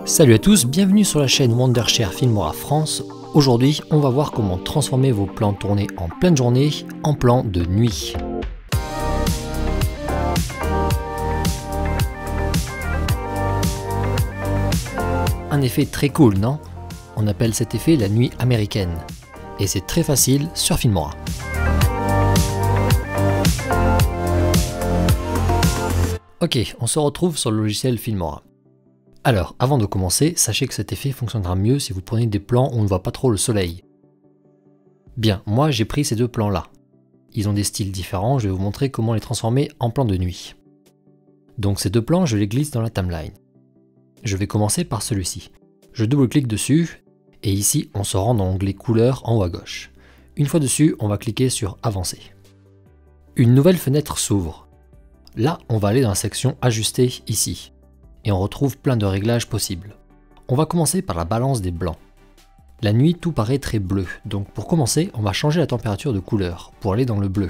Salut à tous, bienvenue sur la chaîne Wondershare Filmora France. Aujourd'hui, on va voir comment transformer vos plans tournés en pleine journée en plans de nuit. Un effet très cool, non? On appelle cet effet la nuit américaine. Et c'est très facile sur Filmora. Ok, on se retrouve sur le logiciel Filmora. Alors, avant de commencer, sachez que cet effet fonctionnera mieux si vous prenez des plans où on ne voit pas trop le soleil. Bien, moi j'ai pris ces deux plans-là. Ils ont des styles différents, je vais vous montrer comment les transformer en plans de nuit. Donc ces deux plans, je les glisse dans la timeline. Je vais commencer par celui-ci. Je double-clique dessus, et ici on se rend dans l'onglet couleurs en haut à gauche. Une fois dessus, on va cliquer sur avancer. Une nouvelle fenêtre s'ouvre. Là, on va aller dans la section ajuster ici. Et on retrouve plein de réglages possibles. On va commencer par la balance des blancs. La nuit, tout paraît très bleu, donc pour commencer, on va changer la température de couleur pour aller dans le bleu.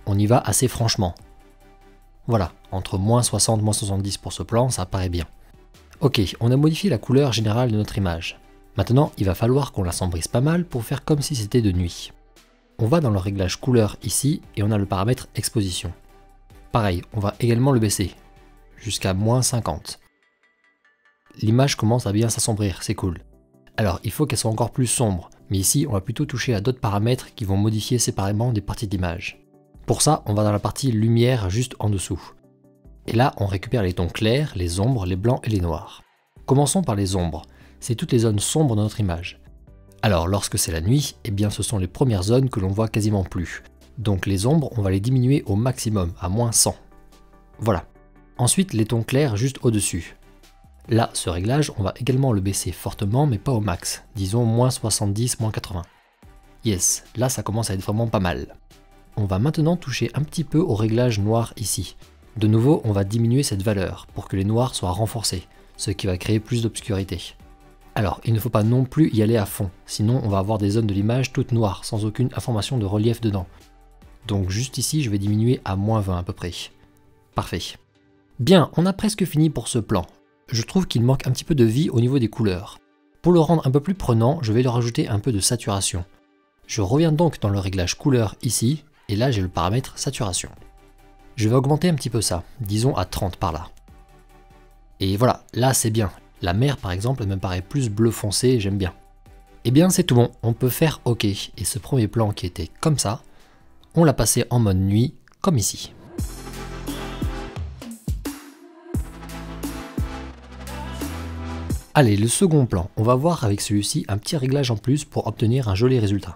On y va assez franchement. Voilà, entre moins 60 moins 70 pour ce plan, ça paraît bien. Ok, on a modifié la couleur générale de notre image. Maintenant, il va falloir qu'on l'assombrisse pas mal pour faire comme si c'était de nuit. On va dans le réglage couleur ici et on a le paramètre exposition. Pareil, on va également le baisser jusqu'à moins 50. L'image commence à bien s'assombrir, c'est cool. Alors il faut qu'elle soit encore plus sombre, mais ici on va plutôt toucher à d'autres paramètres qui vont modifier séparément des parties d'image. Pour ça, on va dans la partie lumière juste en dessous. Et là, on récupère les tons clairs, les ombres, les blancs et les noirs. Commençons par les ombres, c'est toutes les zones sombres de notre image. Alors lorsque c'est la nuit, eh bien ce sont les premières zones que l'on voit quasiment plus. Donc les ombres, on va les diminuer au maximum, à moins 100. Voilà. Ensuite, les tons clairs juste au-dessus. Là, ce réglage, on va également le baisser fortement, mais pas au max. Disons moins 70, moins 80. Yes, là ça commence à être vraiment pas mal. On va maintenant toucher un petit peu au réglage noir ici. De nouveau, on va diminuer cette valeur pour que les noirs soient renforcés, ce qui va créer plus d'obscurité. Alors, il ne faut pas non plus y aller à fond, sinon on va avoir des zones de l'image toutes noires, sans aucune information de relief dedans. Donc juste ici, je vais diminuer à moins 20 à peu près. Parfait. Bien, on a presque fini pour ce plan. Je trouve qu'il manque un petit peu de vie au niveau des couleurs. Pour le rendre un peu plus prenant, je vais leur rajouter un peu de saturation. Je reviens donc dans le réglage couleur ici, et là j'ai le paramètre saturation. Je vais augmenter un petit peu ça, disons à 30 par là. Et voilà, là c'est bien. La mer par exemple elle me paraît plus bleu foncé, j'aime bien. Et bien c'est tout bon, on peut faire OK. Et ce premier plan qui était comme ça, on l'a passé en mode nuit, comme ici. Allez, le second plan, on va voir avec celui-ci un petit réglage en plus pour obtenir un joli résultat.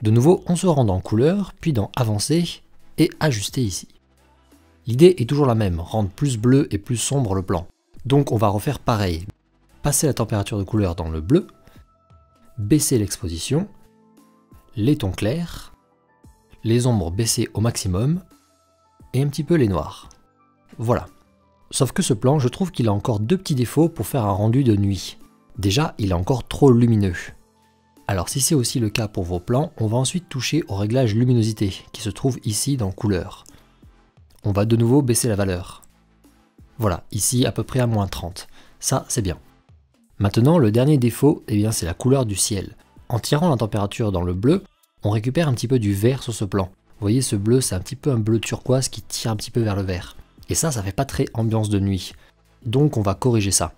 De nouveau, on se rend dans couleur, puis dans avancer et ajuster ici. L'idée est toujours la même, rendre plus bleu et plus sombre le plan. Donc on va refaire pareil. Passer la température de couleur dans le bleu, baisser l'exposition, les tons clairs, les ombres baissées au maximum et un petit peu les noirs. Voilà. Sauf que ce plan, je trouve qu'il a encore deux petits défauts pour faire un rendu de nuit. Déjà, il est encore trop lumineux. Alors si c'est aussi le cas pour vos plans, on va ensuite toucher au réglage luminosité, qui se trouve ici dans couleur. On va de nouveau baisser la valeur. Voilà, ici à peu près à moins 30. Ça, c'est bien. Maintenant, le dernier défaut, eh bien, c'est la couleur du ciel. En tirant la température dans le bleu, on récupère un petit peu du vert sur ce plan. Vous voyez, ce bleu, c'est un petit peu un bleu turquoise qui tire un petit peu vers le vert. Et ça fait pas très ambiance de nuit. Donc on va corriger ça.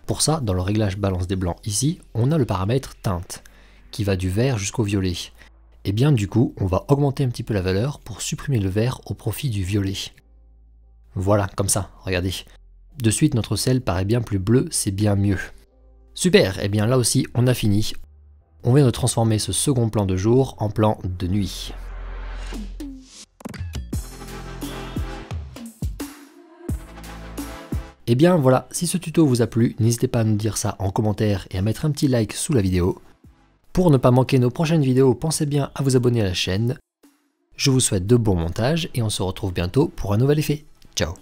Pour ça, dans le réglage balance des blancs ici, on a le paramètre teinte, qui va du vert jusqu'au violet. Et bien du coup, on va augmenter un petit peu la valeur pour supprimer le vert au profit du violet. Voilà, comme ça, regardez. De suite, notre ciel paraît bien plus bleu, c'est bien mieux. Super, et bien là aussi, on a fini. On vient de transformer ce second plan de jour en plan de nuit. Et bien voilà, si ce tuto vous a plu, n'hésitez pas à nous dire ça en commentaire et à mettre un petit like sous la vidéo. Pour ne pas manquer nos prochaines vidéos, pensez bien à vous abonner à la chaîne. Je vous souhaite de bons montages et on se retrouve bientôt pour un nouvel effet. Ciao!